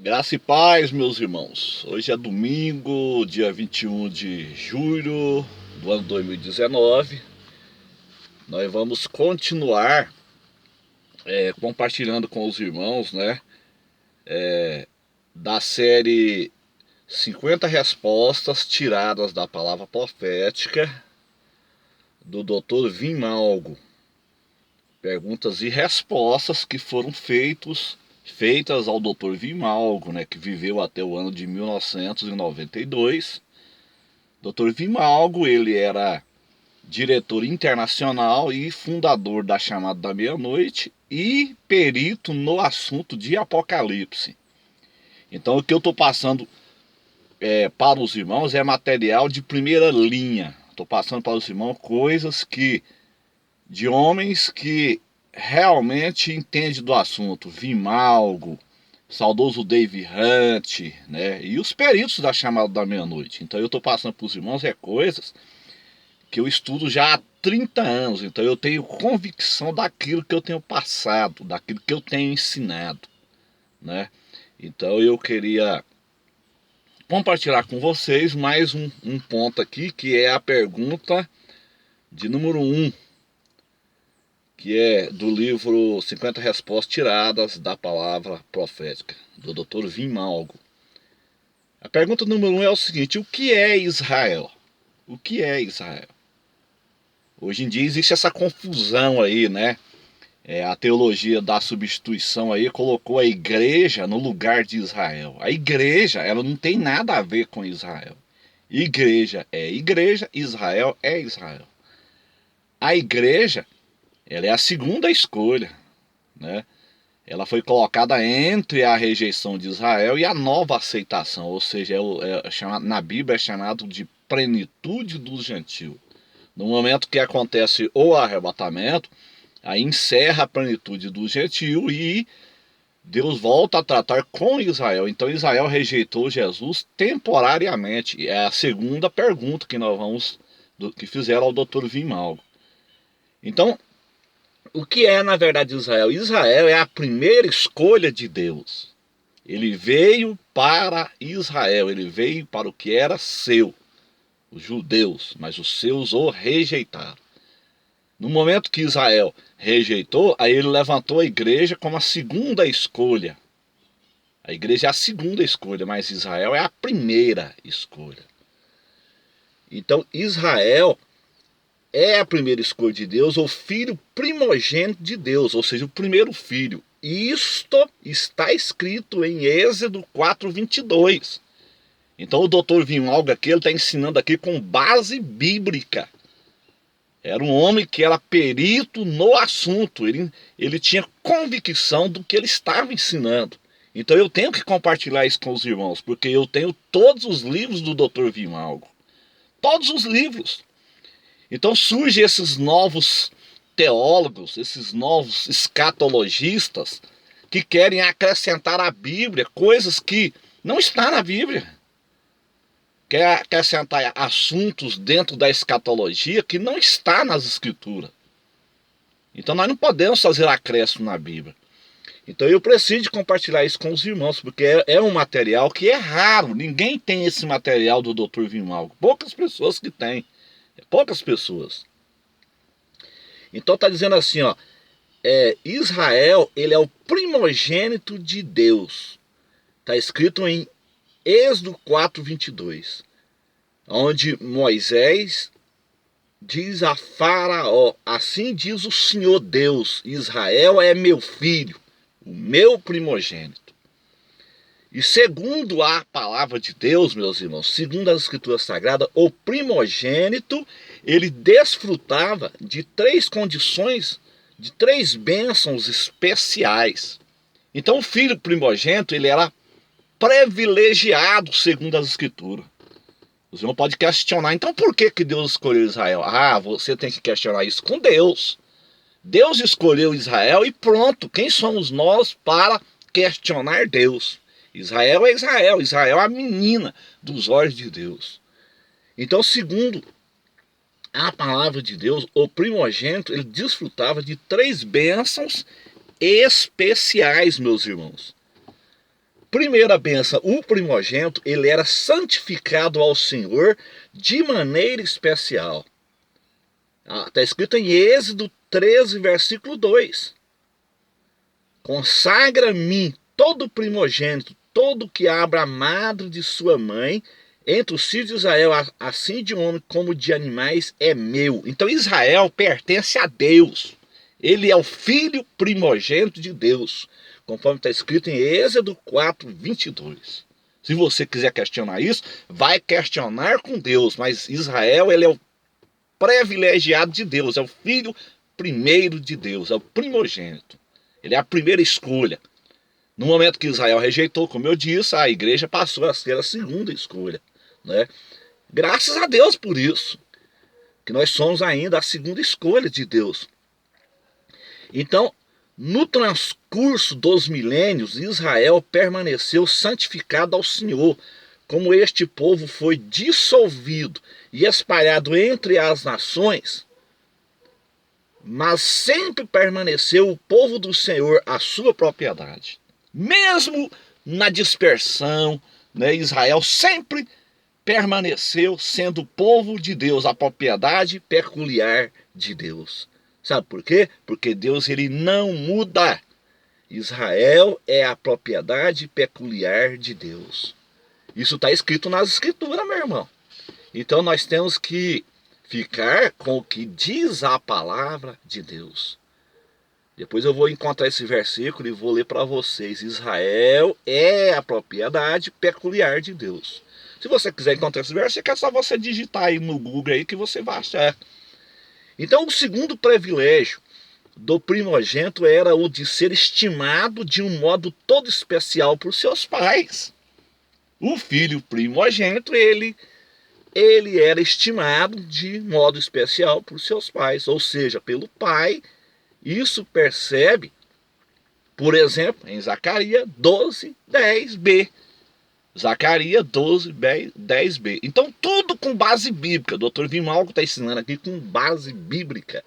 Graça e paz, meus irmãos. Hoje é domingo, dia 21 de julho do ano 2019. Nós vamos continuar compartilhando com os irmãos, da série 50 respostas tiradas da palavra profética do Dr. Vimalgo. Perguntas e respostas que foram feitas ao Dr. Vimalgo, que viveu até o ano de 1992. Dr. Vimalgo, ele era diretor internacional e fundador da Chamada da Meia-Noite e perito no assunto de Apocalipse. Então, o que eu estou passando para os irmãos é material de primeira linha. Estou passando para os irmãos coisas de homens que realmente entendem do assunto. Vimalgo, saudoso Dave Hunt, e os peritos da Chamada da Meia-Noite. Então eu estou passando para os irmãos coisas que eu estudo já há 30 anos. Então eu tenho convicção daquilo que eu tenho passado, daquilo que eu tenho ensinado, Então eu queria compartilhar com vocês mais um ponto aqui, que é a pergunta de número 1, que é do livro 50 Respostas Tiradas da Palavra Profética, do Dr. Vimalgo. A pergunta número 1 é o seguinte: o que é Israel? O que é Israel? Hoje em dia existe essa confusão aí, a teologia da substituição aí colocou a igreja no lugar de Israel. A igreja, ela não tem nada a ver com Israel. Igreja é igreja, Israel é Israel. A igreja, ela é a segunda escolha, Ela foi colocada entre a rejeição de Israel e a nova aceitação, ou seja, na Bíblia é chamado de plenitude dos gentios. No momento que acontece o arrebatamento, aí encerra a plenitude do gentio e Deus volta a tratar com Israel. Então Israel rejeitou Jesus temporariamente. É a segunda pergunta que fizeram ao Dr. Vimalgo. Então, o que é na verdade Israel? Israel é a primeira escolha de Deus. Ele veio para Israel, ele veio para o que era seu, os judeus, mas os seus o rejeitaram. No momento que Israel rejeitou, aí ele levantou a igreja como a segunda escolha. A igreja é a segunda escolha, mas Israel é a primeira escolha. Então Israel é a primeira escolha de Deus, o filho primogênito de Deus, ou seja, o primeiro filho. Isto está escrito em Êxodo 4:22. Então o doutor Vimalgo aqui, ele está ensinando aqui com base bíblica. Era um homem que era perito no assunto, ele tinha convicção do que ele estava ensinando. Então eu tenho que compartilhar isso com os irmãos, porque eu tenho todos os livros do Dr. Vimalgo. Todos os livros. Então surgem esses novos teólogos, esses novos escatologistas, que querem acrescentar à Bíblia coisas que não estão na Bíblia. Quer acrescentar assuntos dentro da escatologia que não está nas escrituras. Então nós não podemos fazer acréscimo na Bíblia. Então eu preciso de compartilhar isso com os irmãos, porque é um material que é raro. Ninguém tem esse material do Dr. Vimalgo. Poucas pessoas que têm. Poucas pessoas. Então está dizendo assim, Israel, ele é o primogênito de Deus. Está escrito em Êxodo 4:22, onde Moisés diz a Faraó: assim diz o Senhor Deus, Israel é meu filho, o meu primogênito. E segundo a palavra de Deus, meus irmãos, segundo as escrituras sagradas, o primogênito, ele desfrutava de 3 condições, de 3 bênçãos especiais. Então o filho primogênito, ele era privilegiado segundo as escrituras. Os irmãos podem questionar, então por que Deus escolheu Israel? Você tem que questionar isso com Deus. Deus escolheu Israel e pronto, quem somos nós para questionar Deus? Israel é Israel, Israel é a menina dos olhos de Deus. Então, segundo a palavra de Deus, o primogênito, ele desfrutava de 3 bênçãos especiais, meus irmãos. Primeira bênção, o primogênito, ele era santificado ao Senhor de maneira especial. Está escrito em Êxodo 13, versículo 2. Consagra-me todo primogênito, todo que abra a madre de sua mãe, entre os filhos de Israel, assim de homem como de animais, é meu. Então Israel pertence a Deus. Ele é o filho primogênito de Deus, conforme está escrito em Êxodo 4, 22. Se você quiser questionar isso, vai questionar com Deus, mas Israel, ele é o privilegiado de Deus, é o filho primeiro de Deus, é o primogênito. Ele é a primeira escolha. No momento que Israel rejeitou, como eu disse, a igreja passou a ser a segunda escolha, né? Graças a Deus por isso, que nós somos ainda a segunda escolha de Deus. Então, no transcurso dos milênios, Israel permaneceu santificado ao Senhor, como este povo foi dissolvido e espalhado entre as nações, mas sempre permaneceu o povo do Senhor a sua propriedade. Mesmo na dispersão, né, Israel sempre permaneceu sendo o povo de Deus, a propriedade peculiar de Deus. Sabe por quê? Porque Deus, ele não muda. Israel é a propriedade peculiar de Deus. Isso está escrito nas escrituras, meu irmão. Então nós temos que ficar com o que diz a palavra de Deus. Depois eu vou encontrar esse versículo e vou ler para vocês. Israel é a propriedade peculiar de Deus. Se você quiser encontrar esse versículo, é só você digitar aí no Google aí que você vai achar. Então, o segundo privilégio do primogênito era o de ser estimado de um modo todo especial por seus pais. O filho primogênito, ele era estimado de modo especial por seus pais, ou seja, pelo pai. Isso percebe, por exemplo, em Zacarias 12, 10b. Zacarias 12, 10b. Então, tudo com base bíblica. O doutor Vimalgo está ensinando aqui com base bíblica.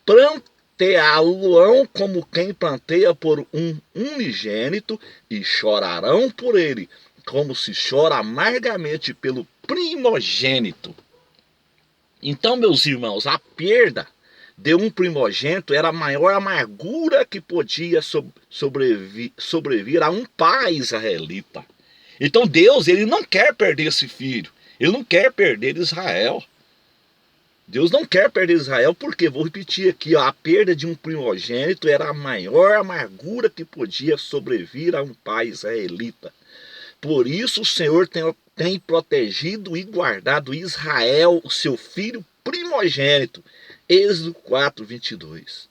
Planteá-lo-ão como quem planteia por um unigênito, e chorarão por ele, como se chora amargamente pelo primogênito. Então, meus irmãos, a perda de um primogênito era a maior amargura que podia sobrevir a um pai israelita. Então Deus, ele não quer perder esse filho. Ele não quer perder Israel. Deus não quer perder Israel porque, vou repetir aqui, ó, a perda de um primogênito era a maior amargura que podia sobrevir a um pai israelita. Por isso o Senhor tem protegido e guardado Israel, o seu filho primogênito. Êxodo 4, 22.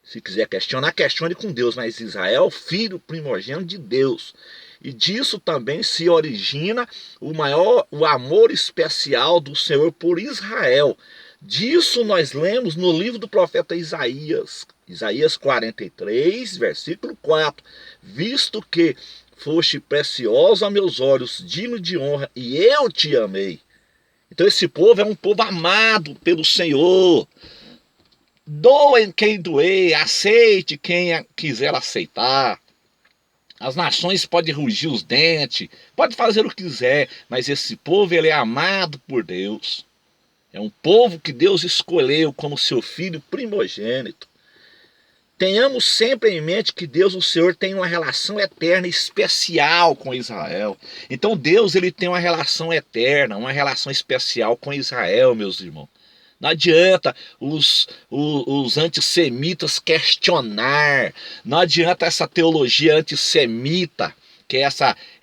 Se quiser questionar, questione com Deus, mas Israel, filho primogênito de Deus. E disso também se origina o amor especial do Senhor por Israel. Disso nós lemos no livro do profeta Isaías, Isaías 43, versículo 4. Visto que foste precioso a meus olhos, digno de honra, e eu te amei. Então esse povo é um povo amado pelo Senhor. Doem quem doer, aceite quem quiser aceitar. As nações podem rugir os dentes, pode fazer o que quiser, mas esse povo, ele é amado por Deus. É um povo que Deus escolheu como seu filho primogênito. Tenhamos sempre em mente que Deus, o Senhor, tem uma relação eterna especial com Israel. Então Deus, ele tem uma relação eterna, uma relação especial com Israel, meus irmãos. Não adianta os antissemitas questionar. Não adianta essa teologia antissemita, que é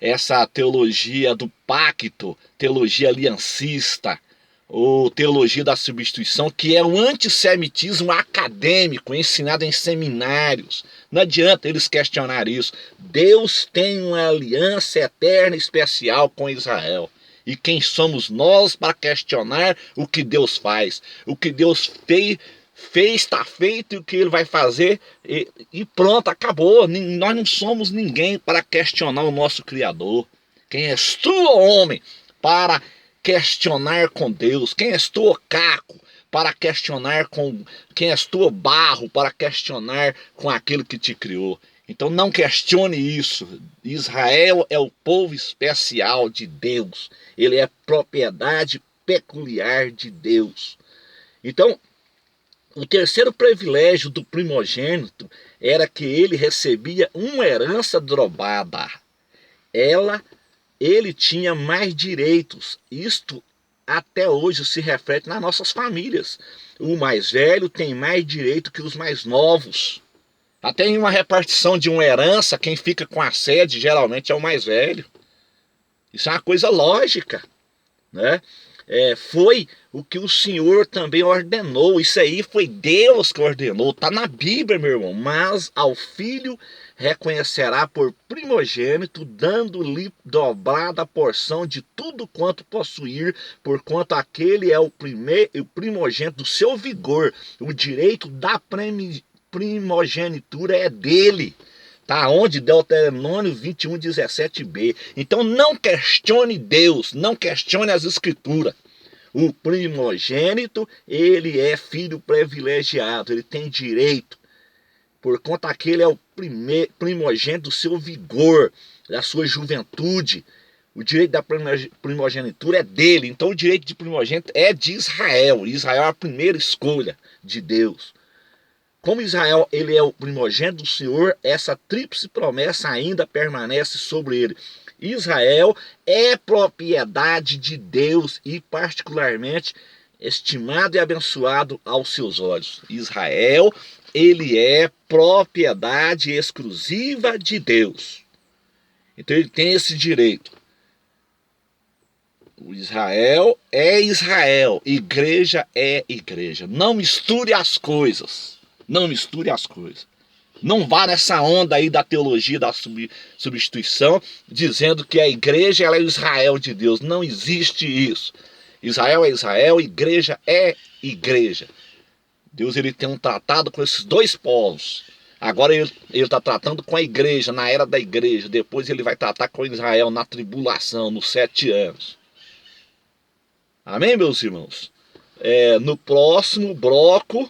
essa teologia do pacto, teologia aliancista, ou teologia da substituição, que é o antissemitismo acadêmico, ensinado em seminários. Não adianta eles questionar isso. Deus tem uma aliança eterna especial com Israel. E quem somos nós para questionar o que Deus faz? O que Deus fez, está feito, e o que Ele vai fazer, e pronto, acabou. Nós não somos ninguém para questionar o nosso Criador. Quem és tu, homem, para questionar com Deus? Quem és tu, caco, para questionar com... Quem és tu, barro, para questionar com aquele que te criou? Então não questione isso. Israel é o povo especial de Deus. Ele é propriedade peculiar de Deus. Então, o terceiro privilégio do primogênito era que ele recebia uma herança dobrada. Ele tinha mais direitos. Isto até hoje se reflete nas nossas famílias. O mais velho tem mais direito que os mais novos. Até em uma repartição de uma herança, quem fica com a sede geralmente é o mais velho. Isso é uma coisa lógica, né? Foi o que o Senhor também ordenou. Isso aí foi Deus que ordenou. Está na Bíblia, meu irmão. Mas ao filho reconhecerá por primogênito, dando-lhe dobrada porção de tudo quanto possuir, porquanto aquele é o primogênito do seu vigor. O direito da primogenitura é dele. Tá onde? Deuteronômio 21, 17b. Então não questione Deus, não questione as escrituras. O primogênito, ele é filho privilegiado, ele tem direito. Por conta que ele é o primogênito do seu vigor, da sua juventude. O direito da primogenitura é dele. Então o direito de primogênito é de Israel. Israel é a primeira escolha de Deus. Como Israel ele é o primogênito do Senhor, essa tríplice promessa ainda permanece sobre ele. Israel é propriedade de Deus e particularmente estimado e abençoado aos seus olhos. Israel, ele é propriedade exclusiva de Deus. Então ele tem esse direito. O Israel é Israel, igreja é igreja. Não misture as coisas. Não misture as coisas. Não vá nessa onda aí da teologia da substituição, dizendo que a igreja ela é o Israel de Deus. Não existe isso. Israel é Israel, igreja é igreja. Deus ele tem um tratado com esses dois povos. Agora ele está tratando com a igreja, na era da igreja. Depois ele vai tratar com Israel na tribulação, nos 7 anos. Amém, meus irmãos? No próximo bloco,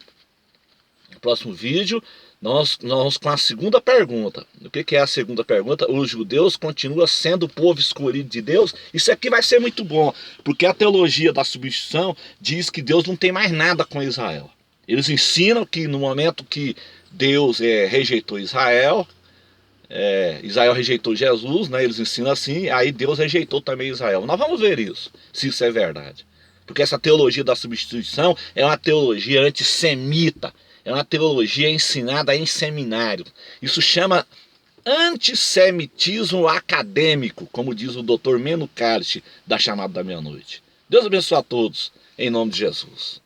no próximo vídeo, nós vamos com a segunda pergunta. O que é a segunda pergunta? Os judeus continuam sendo o povo escolhido de Deus? Isso aqui vai ser muito bom, porque a teologia da substituição diz que Deus não tem mais nada com Israel. Eles ensinam que no momento que Deus rejeitou Israel, Israel rejeitou Jesus, né? Eles ensinam assim, aí Deus rejeitou também Israel. Nós vamos ver isso, se isso é verdade. Porque essa teologia da substituição é uma teologia antissemita, é uma teologia ensinada em seminário. Isso chama antissemitismo acadêmico, como diz o Dr. Meno Kalit, da Chamada da Meia-Noite. Deus abençoe a todos, em nome de Jesus.